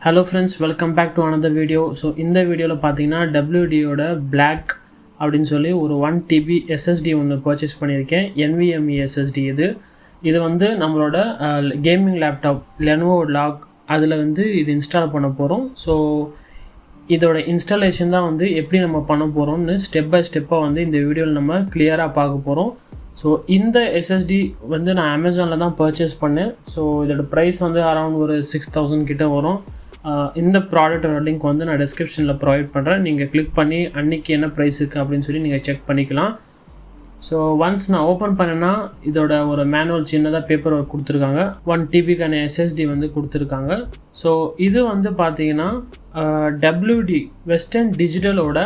Hello friends, welcome back to another video. So இந்த வீடியோல பாத்தீங்கன்னா WD ஓட Black அப்படினு சொல்லி ஒரு 1TB SSD ஒன்னு பர்ச்சேஸ் பண்ணிருக்கேன். NVMe SSD இது வந்து நம்மளோட கேமிங் லேப்டாப் Lenovo LOQ அதுல வந்து இது இன்ஸ்டால் பண்ண போறோம். So இதோட இன்ஸ்டாலேஷன் தான் வந்து எப்படி நம்ம பண்ண போறோம்னு ஸ்டெப் பை ஸ்டெப்பா வந்து இந்த வீடியோல நம்ம கிளியரா பார்க்க போறோம். So இந்த SSD வந்து நான் Amazonல தான் பர்ச்சேஸ் பண்ணேன். So இதோட பிரைஸ் வந்து அரௌண்ட் ஒரு 6000 கிட்ட வரும். இந்த ப்ராடக்ட்டோட லிங்க் வந்து நான் டிஸ்கிரிப்ஷனில் ப்ரொவைட் பண்ணுறேன். நீங்கள் கிளிக் பண்ணி அன்றைக்கி என்ன ப்ரைஸ் இருக்குது அப்படின்னு சொல்லி நீங்கள் செக் பண்ணிக்கலாம். ஸோ ஒன்ஸ் நான் ஓப்பன் பண்ணேன்னா இதோட ஒரு மேனுவல் சின்னதாக பேப்பர் ஒர்க் கொடுத்துருக்காங்க. 1TBக்கான SSD வந்து கொடுத்துருக்காங்க. ஸோ இது வந்து பார்த்தீங்கன்னா WD வெஸ்டர்ன் டிஜிட்டலோட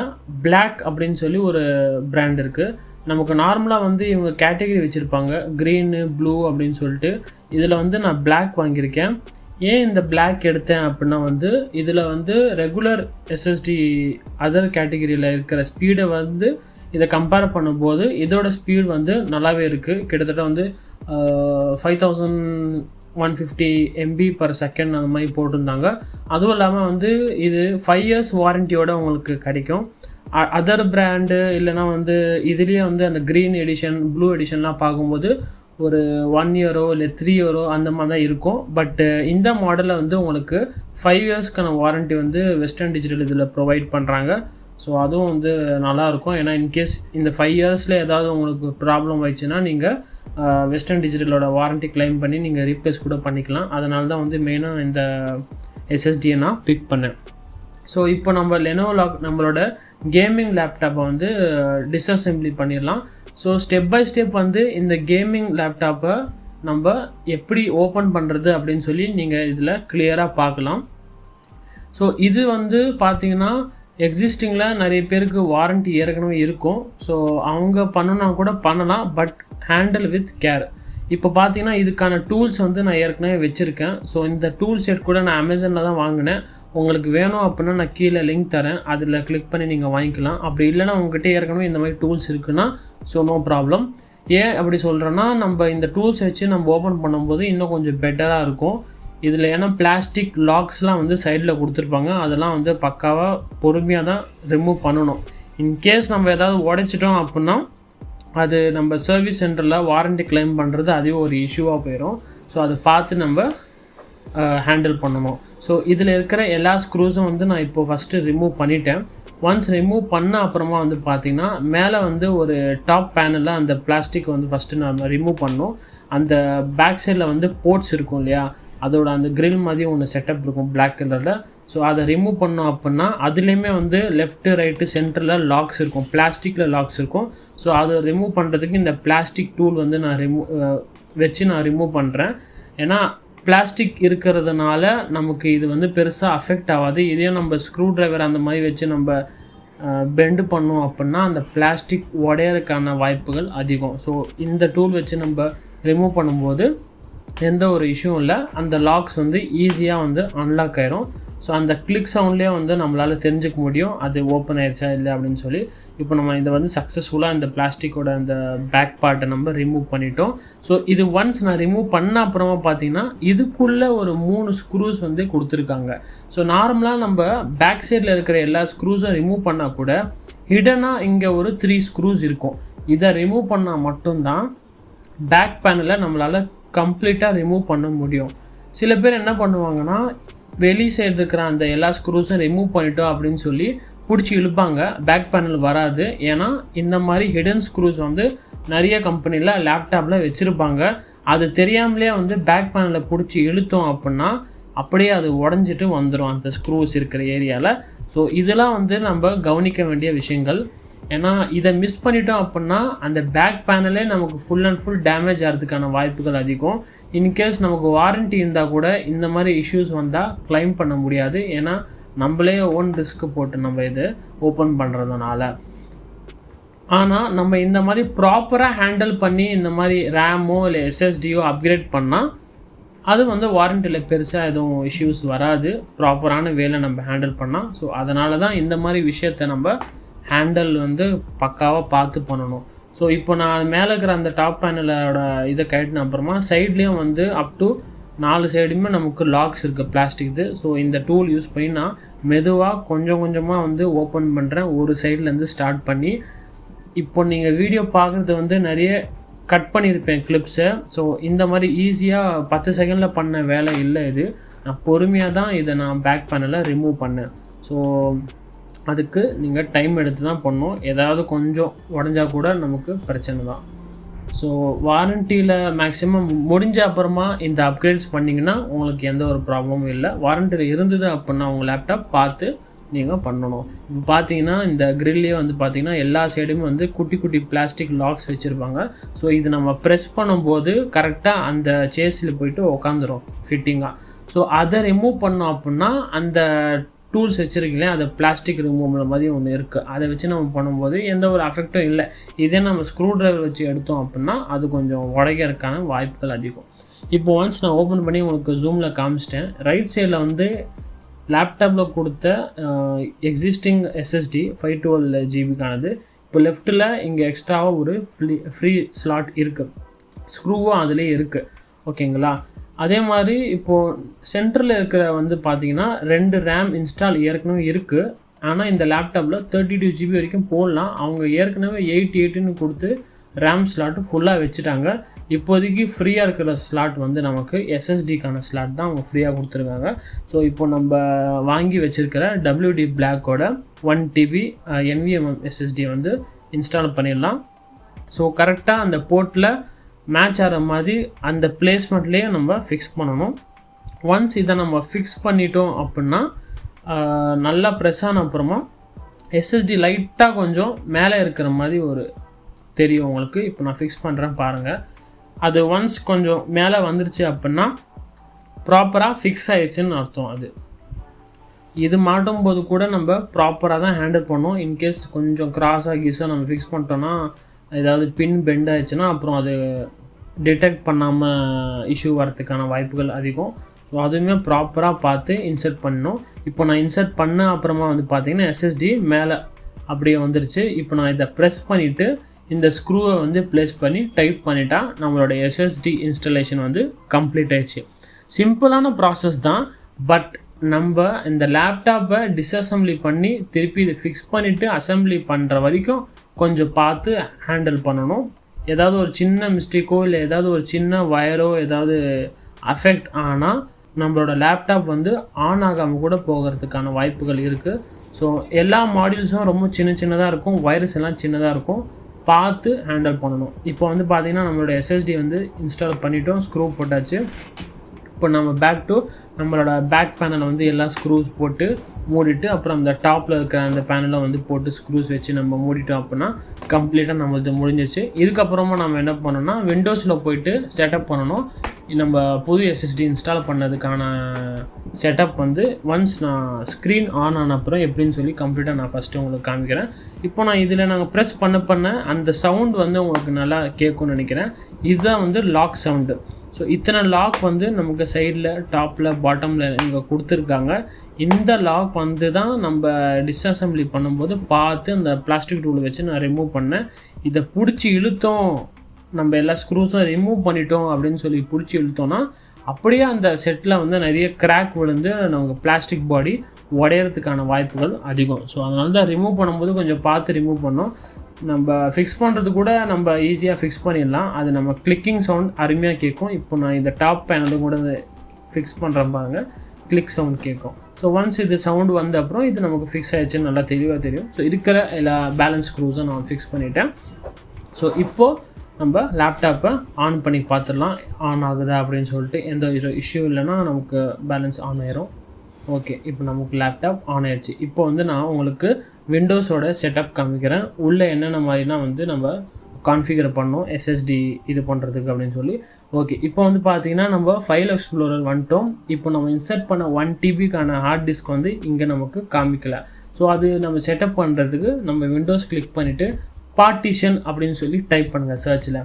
Black அப்படின்னு சொல்லி ஒரு பிராண்ட் இருக்குது. நமக்கு நார்மலாக வந்து இவங்க கேட்டகரி வச்சுருப்பாங்க, க்ரீனு ப்ளூ அப்படின்னு சொல்லிட்டு. இதில் வந்து நான் Black வாங்கியிருக்கேன். ஏன் இந்த Black எடுத்தேன் அப்படின்னா வந்து இதில் வந்து ரெகுலர் SSD அதர் கேட்டகரியில் இருக்கிற ஸ்பீடை வந்து இதை கம்பேர் பண்ணும்போது இதோட ஸ்பீட் வந்து நல்லாவே இருக்குது. கிட்டத்தட்ட வந்து 5150 MB/s அந்த மாதிரி போட்டிருந்தாங்க. அதுவும் இல்லாமல் வந்து இது 5 years வாரண்டியோடு உங்களுக்கு கிடைக்கும். அதர் பிராண்டு இல்லைனா வந்து இதுலேயே வந்து அந்த க்ரீன் எடிஷன் ப்ளூ எடிஷன்லாம் பார்க்கும்போது ஒரு 1 year இல்லை 3 year அந்த மாதிரி தான் இருக்கும். பட் இந்த மாடலில் வந்து உங்களுக்கு 5 yearsக்கான வாரண்ட்டி வந்து வெஸ்டர்ன் டிஜிட்டல் இதில் ப்ரொவைட் பண்ணுறாங்க. ஸோ அதுவும் வந்து நல்லாயிருக்கும். ஏன்னா இன்கேஸ் இந்த 5 yearsல ஏதாவது உங்களுக்கு ப்ராப்ளம் ஆயிடுச்சுன்னா நீங்கள் வெஸ்டர்ன் டிஜிட்டலோட வாரண்ட்டி கிளைம் பண்ணி நீங்கள் ரீப்ளேஸ் கூட பண்ணிக்கலாம். அதனால தான் வந்து மெயினாக இந்த SSDயை நான் பிக் பண்ணேன். ஸோ இப்போ நம்ம Lenovo LOQ நம்மளோட கேமிங் லேப்டாப்பை வந்து டிஸ்அசெம்பிளி பண்ணிடலாம். ஸோ ஸ்டெப் பை ஸ்டெப் வந்து இந்த கேமிங் லேப்டாப்பை நம்ம எப்படி ஓப்பன் பண்ணுறது அப்படின்னு சொல்லி நீங்கள் இதில் கிளியராக பார்க்கலாம். ஸோ இது வந்து பார்த்திங்கன்னா எக்ஸிஸ்டிங்கில் நிறைய பேருக்கு வாரண்ட்டி ஏற்கனவே இருக்கும். ஸோ அவங்க பண்ணனா கூட பண்ணலாம், பட் ஹேண்டில் வித் கேர். இப்போ பார்த்தீங்கன்னா இதுக்கான டூல்ஸ் வந்து நான் ஏற்கனவே வச்சுருக்கேன். ஸோ இந்த டூல் செட் கூட நான் அமேசானில் தான் வாங்கினேன். உங்களுக்கு வேணும் அப்படின்னா நான் கீழே லிங்க் தரேன், அதில் கிளிக் பண்ணி நீங்கள் வாங்கிக்கலாம். அப்படி இல்லைனா உங்கள்கிட்ட ஏற்கனவே இந்த மாதிரி டூல்ஸ் இருக்குன்னா ஸோ நோ ப்ராப்ளம். ஏன் அப்படி சொல்கிறேன்னா நம்ம இந்த டூல்ஸ் வச்சு நம்ம ஓப்பன் பண்ணும்போது இன்னும் கொஞ்சம் பெட்டராக இருக்கும். இதில் ஏன்னா பிளாஸ்டிக் லாக்ஸ்லாம் வந்து சைடில் கொடுத்துருப்பாங்க, அதெல்லாம் வந்து பக்காவாக பொறுமையாக தான் ரிமூவ் பண்ணணும். இன்கேஸ் நம்ம ஏதாவது உடைச்சிட்டோம் அப்படின்னா அது நம்ம சர்வீஸ் சென்டரில் வாரண்ட்டி கிளைம் பண்ணுறது அதே ஒரு இஷ்யூவாக போயிடும். ஸோ அதை பார்த்து நம்ம ஹேண்டில் பண்ணணும். ஸோ இதில் இருக்கிற எல்லா ஸ்க்ரூஸும் வந்து நான் இப்போது ஃபஸ்ட்டு ரிமூவ் பண்ணிட்டேன். ஒன்ஸ் ரிமூவ் பண்ண அப்புறமா வந்து பார்த்திங்கன்னா மேலே வந்து ஒரு டாப் பேனலில் அந்த பிளாஸ்டிக் வந்து ஃபஸ்ட்டு நம்ம ரிமூவ் பண்ணோம். அந்த பேக் சைடில் வந்து போர்ட்ஸ் இருக்கும் இல்லையா, அதோட அந்த கிரில் மாதிரி ஒன்று செட்டப் இருக்கும் பிளாக் கலரில். ஸோ அதை ரிமூவ் பண்ணோம் அப்படின்னா அதுலேயுமே வந்து லெஃப்ட்டு ரைட்டு சென்டரில் லாக்ஸ் இருக்கும், பிளாஸ்டிக்கில் லாக்ஸ் இருக்கும். ஸோ அதை ரிமூவ் பண்ணுறதுக்கு இந்த பிளாஸ்டிக் டூல் வந்து நான் ரிமூவ் பண்ணுறேன். ஏன்னா பிளாஸ்டிக் இருக்கிறதுனால நமக்கு இது வந்து பெருசாக அஃபெக்ட் ஆகாது. இதே நம்ம ஸ்க்ரூ ட்ரைவர் அந்த மாதிரி வச்சு நம்ம பெண்டு பண்ணோம் அப்படின்னா அந்த பிளாஸ்டிக் உடையறதுக்கான வாய்ப்புகள் அதிகம். ஸோ இந்த டூல் வச்சு நம்ம ரிமூவ் பண்ணும்போது எந்த ஒரு இஷ்யூவும் இல்லை. அந்த லாக்ஸ் வந்து ஈஸியாக வந்து அன்லாக் ஆயிரும். ஸோ அந்த கிளிக் சவுண்ட்லேயே வந்து நம்மளால் தெரிஞ்சுக்க முடியும் அது ஓப்பன் ஆயிடுச்சா இல்லை அப்படின்னு சொல்லி. இப்போ நம்ம இதை வந்து சக்ஸஸ்ஃபுல்லாக இந்த பிளாஸ்டிக்கோட அந்த பேக் பார்ட்டை நம்ம ரிமூவ் பண்ணிட்டோம். ஸோ இது ஒன்ஸ் நான் ரிமூவ் பண்ண அப்புறமா பார்த்தீங்கன்னா இதுக்குள்ளே ஒரு 3 ஸ்க்ரூஸ் வந்து கொடுத்துருக்காங்க. ஸோ நார்மலாக நம்ம பேக் சைடில் இருக்கிற எல்லா ஸ்க்ரூஸும் ரிமூவ் பண்ணால் கூட ஹிடனாக இங்கே ஒரு 3 ஸ்க்ரூஸ் இருக்கும். இதை ரிமூவ் பண்ணால் மட்டும்தான் பேக் பேனலை நம்மளால் கம்ப்ளீட்டாக ரிமூவ் பண்ண முடியும். சில பேர் என்ன பண்ணுவாங்கன்னா வெளி சைடு இருக்கிற அந்த எல்லா ஸ்க்ரூஸும் ரிமூவ் பண்ணிட்டோம் அப்படின்னு சொல்லி பிடிச்சி இழுப்பாங்க, பேக் பேனல் வராது. ஏன்னா இந்த மாதிரி ஹிடன் ஸ்க்ரூஸ் வந்து நிறைய கம்பெனியில் லேப்டாப்பில் வச்சுருப்பாங்க. அது தெரியாமலே வந்து பேக் பேனலில் பிடிச்சி இழுத்தோம் அப்படின்னா அப்படியே அது உடஞ்சிட்டு வந்துடும் அந்த ஸ்க்ரூஸ் இருக்கிற ஏரியாவில். ஸோ இதெல்லாம் வந்து நம்ம கவனிக்க வேண்டிய விஷயங்கள். ஏன்னா இதை மிஸ் பண்ணிட்டோம் அப்படின்னா அந்த பேக் பேனலே நமக்கு ஃபுல் அண்ட் ஃபுல் டேமேஜ் ஆகிறதுக்கான வாய்ப்புகள் அதிகம். இன்கேஸ் நமக்கு வாரண்ட்டி இருந்தால் கூட இந்த மாதிரி இஷ்யூஸ் வந்தால் கிளைம் பண்ண முடியாது. ஏன்னா நம்மளே ஓன் ரிஸ்க் போட்டு நம்ம இது ஓப்பன் பண்ணுறதுனால. ஆனால் நம்ம இந்த மாதிரி ப்ராப்பராக ஹேண்டில் பண்ணி இந்த மாதிரி ரேமோ இல்லை SSDயோ அப்கிரேட் பண்ணால் அது வந்து வாரண்ட்டியில் பெருசாக எதுவும் இஷ்யூஸ் வராது, ப்ராப்பரான வேலை நம்ம ஹேண்டில் பண்ணால். ஸோ அதனால தான் இந்த மாதிரி விஷயத்தை நம்ம ஹேண்டில் வந்து பக்காவாக பார்த்து பண்ணணும். ஸோ இப்போ நான் மேலே இருக்கிற அந்த டாப் பேனலோட இதை கட்டின அப்புறமா சைட்லேயும் வந்து அப் டு 4 சைடுமே நமக்கு லாக்ஸ் இருக்குது பிளாஸ்டிக் இது. ஸோ இந்த டூல் யூஸ் பண்ணி நான் மெதுவாக கொஞ்சம் கொஞ்சமாக வந்து ஓப்பன் பண்ணுறேன், ஒரு சைட்லேருந்து ஸ்டார்ட் பண்ணி. இப்போ நீங்கள் வீடியோ பார்க்குறது வந்து நிறைய கட் பண்ணியிருப்பேன் கிளிப்ஸை. ஸோ இந்த மாதிரி ஈஸியாக 10 செகண்டில் பண்ண வேலை இல்லை இது. நான் பொறுமையாக தான் இதை நான் பேக் பேனலை ரிமூவ் பண்ணேன். ஸோ அதுக்கு நீங்கள் டைம் எடுத்து தான் பண்ணணும். ஏதாவது கொஞ்சம் உடஞ்சா கூட நமக்கு பிரச்சனை தான். ஸோ வாரண்டியில் மேக்ஸிமம் முடிஞ்ச அப்புறமா இந்த அப்கிரேட்ஸ் பண்ணிங்கன்னா உங்களுக்கு எந்த ஒரு ப்ராப்ளமும் இல்லை. வாரண்டியில் இருந்தது அப்படின்னா உங்கள் லேப்டாப் பார்த்து நீங்கள் பண்ணணும். இப்போ பார்த்தீங்கன்னா இந்த கிரில்லே வந்து பார்த்திங்கன்னா எல்லா சைடுமே வந்து குட்டி குட்டி பிளாஸ்டிக் லாக்ஸ் வச்சுருப்பாங்க. ஸோ இது நம்ம ப்ரெஸ் பண்ணும்போது கரெக்டாக அந்த சேஸில் போய்ட்டு உக்காந்துரும் ஃபிட்டிங்காக. ஸோ அதை ரிமூவ் பண்ணோம் அப்படின்னா அந்த டூல்ஸ் வச்சுருக்கீங்களே அது பிளாஸ்டிக் ரிமூவல் மாதிரி ஒன்று இருக்குது, அதை வச்சு நம்ம பண்ணும்போது எந்த ஒரு அஃபெக்டும் இல்லை. இதே நம்ம ஸ்க்ரூ ட்ரைவர் வச்சு எடுத்தோம் அப்படின்னா அது கொஞ்சம் உடைக்கிறதுக்கான வாய்ப்புகள் அதிகம். இப்போ ஒன்ஸ் நான் ஓப்பன் பண்ணி உங்களுக்கு ஜூமில் காமிச்சிட்டேன். ரைட் சைடில் வந்து லேப்டாப்பில் கொடுத்த எக்ஸிஸ்டிங் SSD 512 GB. இப்போ லெஃப்ட்டில் இங்கே எக்ஸ்ட்ராவாக ஒரு ஃப்ரீ ஸ்லாட் இருக்குது, ஸ்க்ரூவும் அதிலே இருக்குது. ஓகேங்களா? அதே மாதிரி இப்போது சென்டரில் இருக்கிற வந்து பார்த்திங்கன்னா 2 RAM இன்ஸ்டால் ஏற்கனவே இருக்குது. ஆனால் இந்த லேப்டாப்பில் 32 GB வரைக்கும் போடலாம். அவங்க ஏற்கனவே 880 கொடுத்து RAM ஸ்லாட்டு ஃபுல்லாக வச்சுட்டாங்க. இப்போதைக்கு ஃப்ரீயாக இருக்கிற ஸ்லாட் வந்து நமக்கு SSDக்கான ஸ்லாட் தான் அவங்க ஃப்ரீயாக கொடுத்துருக்காங்க. ஸோ இப்போ நம்ம வாங்கி வச்சுருக்கிற WD Blackோட 1TB NVMe SSD வந்து இன்ஸ்டால் பண்ணிடலாம். ஸோ கரெக்டாக அந்த போர்ட்டில் மேட்ச் ஆகிற மாதிரி அந்த பிளேஸ்மெண்ட்லேயே நம்ம ஃபிக்ஸ் பண்ணணும். ஒன்ஸ் இதை நம்ம ஃபிக்ஸ் பண்ணிட்டோம் அப்படின்னா நல்லா ப்ரெஸ் ஆன அப்புறமா SSD லைட்டாக கொஞ்சம் மேலே இருக்கிற மாதிரி ஒரு தெரியும் உங்களுக்கு. இப்போ நான் ஃபிக்ஸ் பண்ணுறேன் பாருங்கள். அது ஒன்ஸ் கொஞ்சம் மேலே வந்துருச்சு அப்படின்னா ப்ராப்பராக ஃபிக்ஸ் ஆகிடுச்சுன்னு அர்த்தம். அது இது மாட்டும்போது கூட நம்ம ப்ராப்பராக தான் ஹேண்டில் பண்ணோம். இன்கேஸ் கொஞ்சம் கிராஸாக கீஸாக நம்ம ஃபிக்ஸ் பண்ணிட்டோன்னா ஏதாவது பின் பெண்ட் ஆகிடுச்சுன்னா அப்புறம் அது டிடெக்ட் பண்ணாமல் இஷ்யூ வரதுக்கான வாய்ப்புகள் அதிகம். ஸோ அதுவுமே ப்ராப்பராக பார்த்து இன்சர்ட் பண்ணணும். இப்போ நான் இன்சர்ட் பண்ண அப்புறமா வந்து பார்த்திங்கன்னா SSD மேலே அப்படியே வந்துருச்சு. இப்போ நான் இதை ப்ரெஸ் பண்ணிவிட்டு இந்த ஸ்க்ரூவை வந்து ப்ளேஸ் பண்ணி டைட் பண்ணிட்டா நம்மளோட SSD இன்ஸ்டலேஷன் வந்து கம்ப்ளீட் ஆயிடுச்சு. சிம்பிளான ப்ராசஸ் தான். பட் நம்ம இந்த லேப்டாப்பை டிஸ்அசம்பிளி பண்ணி திருப்பி இதை ஃபிக்ஸ் பண்ணிவிட்டு அசம்பிளி பண்ணுற வரைக்கும் கொஞ்சம் பார்த்து ஹேண்டில் பண்ணணும். ஏதாவது ஒரு சின்ன மிஸ்டேக்கோ இல்லை ஏதாவது ஒரு சின்ன வயரோ ஏதாவது அஃபெக்ட் ஆனால் நம்மளோட லேப்டாப் வந்து ஆன் ஆகாமல் கூட போகிறதுக்கான வாய்ப்புகள் இருக்குது. ஸோ எல்லா மாடியூல்ஸும் ரொம்ப சின்னதாக இருக்கும், வைரஸ் எல்லாம் சின்னதாக இருக்கும், பார்த்து ஹேண்டில் பண்ணணும். இப்போ வந்து பார்த்திங்கன்னா நம்மளோட SSD வந்து இன்ஸ்டால் பண்ணிட்டோம், ஸ்க்ரூ போட்டாச்சு. இப்போ நம்ம நம்மளோட பேக் பேனலை வந்து எல்லா ஸ்க்ரூஸ் போட்டு மூடிட்டு அப்புறம் அந்த டாப்பில் இருக்கிற அந்த பேனலை வந்து போட்டு ஸ்க்ரூஸ் வச்சு நம்ம மூடிட்டோம் அப்படின்னா கம்ப்ளீட்டாக நம்மளுக்கு முடிஞ்சிச்சு. இதுக்கப்புறமா நம்ம என்ன பண்ணோம்னா விண்டோஸில் போயிட்டு செட்டப் பண்ணணும். நம்ம புது SSD இன்ஸ்டால் பண்ணதுக்கான செட்டப் வந்து ஒன்ஸ் நான் ஸ்க்ரீன் ஆன் ஆன அப்புறம் எப்படின்னு சொல்லி கம்ப்ளீட்டாக நான் ஃபஸ்ட்டு உங்களுக்கு காமிக்கிறேன். இப்போ நான் இதில் நாங்கள் ப்ரெஸ் பண்ண அந்த சவுண்ட் வந்து உங்களுக்கு நல்லா கேட்கும்னு நினைக்கிறேன். இதுதான் வந்து லாக் சவுண்டு. ஸோ இத்தனை லாக் வந்து நமக்கு சைடில் டாப்பில் பாட்டமில் இங்கே கொடுத்துருக்காங்க. இந்த லாக் வந்து தான் நம்ம டிஸ்அசம்பிளி பண்ணும்போது பார்த்து அந்த பிளாஸ்டிக் டூலை வச்சு நான் ரிமூவ் பண்ணேன். இதை பிடிச்சி இழுத்தோம், நம்ம எல்லா ஸ்க்ரூஸும் ரிமூவ் பண்ணிட்டோம் அப்படின்னு சொல்லி பிடிச்சி இழுத்தோன்னா அப்படியே அந்த செட்டில் வந்து நிறைய கிராக் விழுந்து நமக்கு பிளாஸ்டிக் பாடி உடையிறதுக்கான வாய்ப்புகள் அதிகம். ஸோ அதனால தான் ரிமூவ் பண்ணும்போது கொஞ்சம் பார்த்து ரிமூவ் பண்ணோம். நம்ம ஃபிக்ஸ் பண்ணுறது கூட நம்ம ஈஸியாக ஃபிக்ஸ் பண்ணிடலாம். அது நம்ம கிளிக்கிங் சவுண்ட் அருமையாக கேட்கும். இப்போ நான் இந்த டாப் பேனலும் கூட ஃபிக்ஸ் பண்ணுறேன் பாருங்க, கிளிக் சவுண்ட் கேட்கும். ஸோ ஒன்ஸ் இது சவுண்டு வந்த அப்புறம் இது நமக்கு ஃபிக்ஸ் ஆகிடுச்சுன்னு நல்லா தெளிவாக தெரியும். ஸோ இருக்கிற எல்லா பேலன்ஸ் ஸ்க்ரூஸும் நான் ஃபிக்ஸ் பண்ணிட்டேன். ஸோ இப்போது நம்ம லேப்டாப்பை ஆன் பண்ணி பார்த்துடலாம் ஆன் ஆகுதா அப்படின்னு சொல்லிட்டு. எந்த இஷ்யூ இல்லைன்னா நமக்கு பேலன்ஸ் ஆன் ஆயிரும். ஓகே, இப்போ நமக்கு லேப்டாப் ஆன் ஆயிடுச்சு. இப்போ வந்து நான் உங்களுக்கு விண்டோஸோட செட்டப் காமிக்கிறேன். உள்ளே என்னென்ன மாதிரினா வந்து நம்ம கான்ஃபிகர் பண்ணோம் SSD இது பண்ணுறதுக்கு அப்படின்னு சொல்லி. ஓகே, இப்போ வந்து பார்த்திங்கன்னா நம்ம ஃபைல் எக்ஸ்ப்ளோரர் வந்துட்டோம். இப்போ நம்ம இன்சர்ட் பண்ண 1 TBக்கான ஹார்ட் டிஸ்க் வந்து இங்கே நமக்கு காமிக்கலை. ஸோ அது நம்ம செட்டப் பண்ணுறதுக்கு நம்ம விண்டோஸ் கிளிக் பண்ணிவிட்டு பார்ட்டிஷன் அப்படின்னு சொல்லி டைப் பண்ணுங்கள் சர்ச்சில்.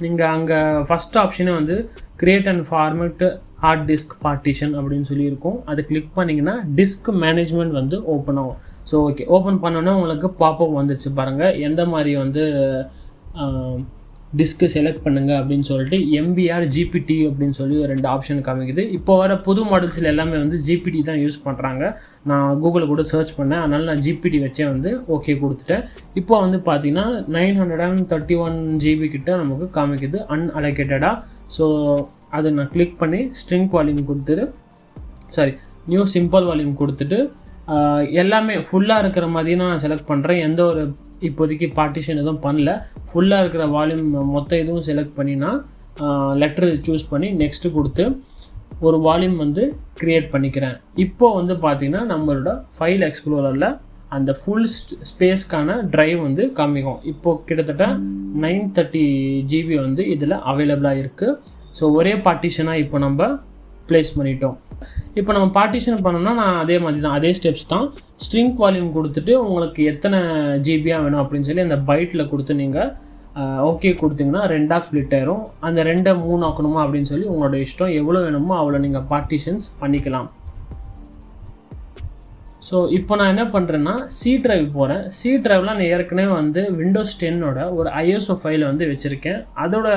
நீங்கள் அங்கே ஃபஸ்ட் ஆப்ஷனே வந்து create and format hard disk partition அப்படின்னு சொல்லி இருக்கும். அது கிளிக் பண்ணிங்கன்னா டிஸ்க் மேனேஜ்மெண்ட் வந்து ஓப்பன் ஆகும். ஸோ ஓகே, ஓப்பன் பண்ணோன்னே உங்களுக்கு பாப்பப் வந்துச்சு பாருங்கள். எந்த மாதிரி வந்து டிஸ்க்கு செலக்ட் பண்ணுங்கள் அப்படின்னு சொல்லிட்டு MBR GPT அப்படின்னு சொல்லி ஒரு 2 ஆப்ஷன் காமிக்குது. இப்போ வர புது மாடல்ஸில் எல்லாமே வந்து GPT தான் யூஸ் பண்ணுறாங்க. நான் கூகுளில் கூட சர்ச் பண்ணேன், அதனால் நான் GPT வச்சே வந்து ஓகே கொடுத்துட்டேன். இப்போ வந்து பார்த்தீங்கன்னா 931 GB கிட்ட நமக்கு காமிக்குது அன்அலோகேட்டடாக. ஸோ அதை நான் கிளிக் பண்ணி ஸ்ட்ரிங் வால்யூம் கொடுத்துட்டு நியூ சிம்பிள் வால்யூம் கொடுத்துட்டு எல்லாமே ஃபுல்லாக இருக்கிற மாதிரி நான் செலக்ட் பண்ணுறேன். எந்த ஒரு இப்போதைக்கு பார்ட்டிஷன் எதுவும் பண்ணல. ஃபுல்லாக இருக்கிற வால்யூம் மொத்த இதுவும் செலக்ட் பண்ணினா லெட்ரு சூஸ் பண்ணி நெக்ஸ்ட்டு கொடுத்து ஒரு வால்யூம் வந்து க்ரியேட் பண்ணிக்கிறேன். இப்போது வந்து பார்த்திங்கன்னா நம்மளோட ஃபைல் எக்ஸ்ப்ளோரரில் அந்த ஃபுல் ஸ்பேஸ்க்கான ட்ரைவ் வந்து காமிக்கும். இப்போது கிட்டத்தட்ட 930 GB வந்து இதில் அவைலபிளாக இருக்குது. ஸோ ஒரே பார்ட்டிஷனாக இப்போ நம்ம ப்ளேஸ் பண்ணிட்டோம். இப்போ நம்ம பார்ட்டிஷன் பண்ணோம்னா நான் அதே மாதிரி தான், அதே ஸ்டெப்ஸ் தான். ஸ்ட்ரிங் வால்யூம் கொடுத்துட்டு உங்களுக்கு எத்தனை ஜிபியாக வேணும் அப்படின்னு சொல்லி அந்த பைட்டில் கொடுத்து நீங்கள் ஓகே கொடுத்தீங்கன்னா 2ஆக ஸ்ப்ளிட் ஆயிரும். அந்த 2 3 ஆக்கணுமா அப்படின்னு சொல்லி உங்களோட இஷ்டம், எவ்வளோ வேணுமோ அவ்வளோ நீங்கள் பார்ட்டிஷன்ஸ் பண்ணிக்கலாம். ஸோ இப்போ நான் என்ன பண்ணுறேன்னா சி ட்ரைவ் போகிறேன். சி ட்ரைவ்லாம் நான் ஏற்கனவே வந்து விண்டோஸ் 10ஓட ஒரு ISO ஃபைலை வந்து வச்சுருக்கேன். அதோட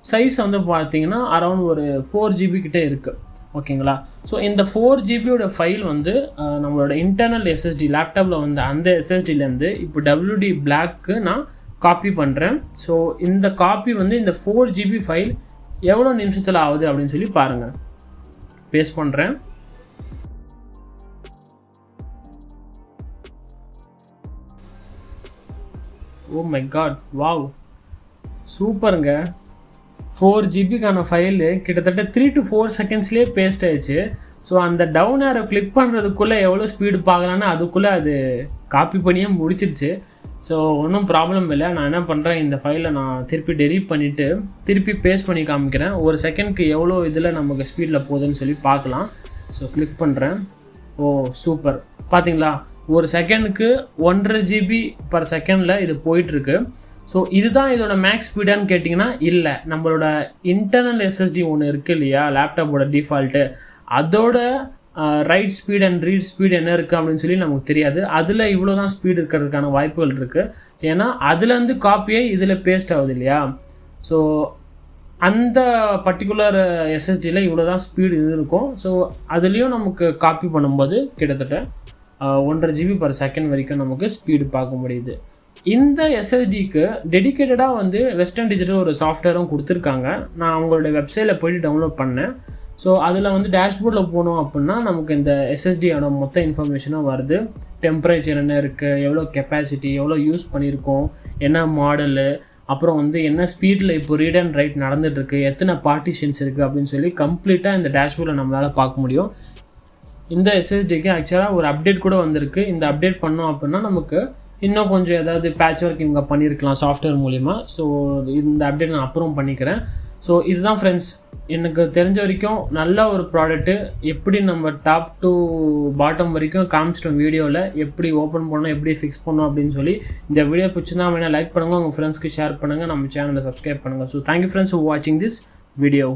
சைஸ் வந்து பார்த்தீங்கன்னா அரௌண்ட் ஒரு 4 GB கிட்டே இருக்குது. ஓகேங்களா? ஸோ இந்த 4 GBயோட ஃபைல் வந்து நம்மளோட இன்டர்னல் SSD லேப்டாப்பில் வந்து அந்த SSDலேருந்து இப்போ WD Blackக்கு நான் காப்பி பண்ணுறேன். ஸோ இந்த காப்பி வந்து இந்த 4 GB ஃபைல் எவ்வளோ நிமிஷத்தில் ஆகுது அப்படின்னு சொல்லி பாருங்கள். பேஸ்ட் பண்ணுறேன். ஓ மை காட், வாவ், சூப்பருங்க. 4 GBக்கான ஃபைலு கிட்டத்தட்ட 3 to 4 செகண்ட்ஸ்லேயே பேஸ்ட் ஆயிடுச்சு. ஸோ அந்த டவுன் ஏரோ கிளிக் பண்ணுறதுக்குள்ளே எவ்வளோ ஸ்பீடு பார்க்கலான்னு அதுக்குள்ளே அது காப்பி பண்ணியே முடிச்சிடுச்சு. ஸோ ஒன்றும் ப்ராப்ளம் இல்லை. நான் என்ன பண்ணுறேன், இந்த ஃபைலை நான் திருப்பி டெலீட் பண்ணிவிட்டு திருப்பி பேஸ்ட் பண்ணி காமிக்கிறேன். ஒரு செகண்ட்க்கு எவ்வளோ இதில் நமக்கு ஸ்பீடில் போகுதுன்னு சொல்லி பார்க்கலாம். ஸோ கிளிக் பண்ணுறேன். ஓ சூப்பர், பார்த்தீங்களா? ஒரு செகண்டுக்கு 1.5 GB per செகண்டில் இது போயிட்டுருக்கு. ஸோ இதுதான் இதோட மேக்ஸ் ஸ்பீடான்னு கேட்டிங்கன்னா இல்லை. நம்மளோட இன்டர்னல் SSD ஒன்று இருக்குது இல்லையா, லேப்டாப்போட டிஃபால்ட்டு, அதோட right speed and read speed என்ன இருக்குது அப்படின்னு சொல்லி நமக்கு தெரியாது. அதில் இவ்வளோ தான் ஸ்பீடு இருக்கிறதுக்கான வாய்ப்புகள் இருக்குது. ஏன்னா அதுலேருந்து காப்பியே இதில் பேஸ்ட் ஆகுது இல்லையா. ஸோ அந்த பர்டிகுலர் SSDயில் இவ்வளோ தான் ஸ்பீடு இருக்கும். ஸோ அதுலேயும் நமக்கு காப்பி பண்ணும்போது கிட்டத்தட்ட 1.5 GB per செகண்ட் வரைக்கும் நமக்கு ஸ்பீடு பார்க்க முடியுது. இந்த SSDக்கு டெடிக்கேட்டடாக வந்து வெஸ்டர்ன் டிஜிட்டல் ஒரு சாஃப்ட்வேரும் கொடுத்துருக்காங்க. நான் அவங்களோட வெப்சைட்டில் போய்ட்டு டவுன்லோட் பண்ணேன். ஸோ அதில் வந்து டேஷ்போர்டில் போனோம் அப்படின்னா நமக்கு இந்த SSDயோட மொத்த இன்ஃபர்மேஷனும் வருது. டெம்பரேச்சர் என்ன இருக்குது, எவ்வளோ கெப்பாசிட்டி, எவ்வளோ யூஸ் பண்ணியிருக்கோம், என்ன மாடலு, அப்புறம் வந்து என்ன ஸ்பீடில் இப்போ ரீட் அண்ட் ரைட் நடந்துகிட்ருக்கு, எத்தனை பார்ட்டிஷன்ஸ் இருக்குது அப்படின்னு சொல்லி கம்ப்ளீட்டாக இந்த டேஷ்போர்டில் நம்மளால் பார்க்க முடியும். இந்த SSDக்கு ஆக்சுவலாக ஒரு அப்டேட் கூட வந்திருக்கு. இந்த அப்டேட் பண்ணோம் அப்படின்னா நமக்கு இன்னும் கொஞ்சம் ஏதாவது பேட்ச் ஒர்க் இங்கே பண்ணியிருக்கலாம் சாஃப்ட்வேர் மூலிமா. ஸோ இந்த அப்டேட் நான் அப்புறம் பண்ணிக்கிறேன். ஸோ இதுதான் ஃப்ரெண்ட்ஸ், எனக்கு தெரிஞ்ச வரைக்கும் நல்ல ஒரு ப்ராடக்ட்டு. எப்படி நம்ம டாப் டு பாட்டம் வரைக்கும் காமிச்சிட்டோம் வீடியோவில், எப்படி ஓப்பன் பண்ணோம், எப்படி ஃபிக்ஸ் பண்ணோம் அப்படின்னு சொல்லி. இந்த வீடியோ பிடிச்சிருந்தா வேணால் லைக் பண்ணுங்கள், உங்கள் ஃப்ரெண்ட்ஸ்க்கு ஷேர் பண்ணுங்கள், நம்ம சேனலை சப்ஸ்கிரைப் பண்ணுங்கள். ஸோ தேங்க்யூ ஃப்ரெண்ட்ஸ் ஃபார் வாட்சிங் திஸ் வீடியோ.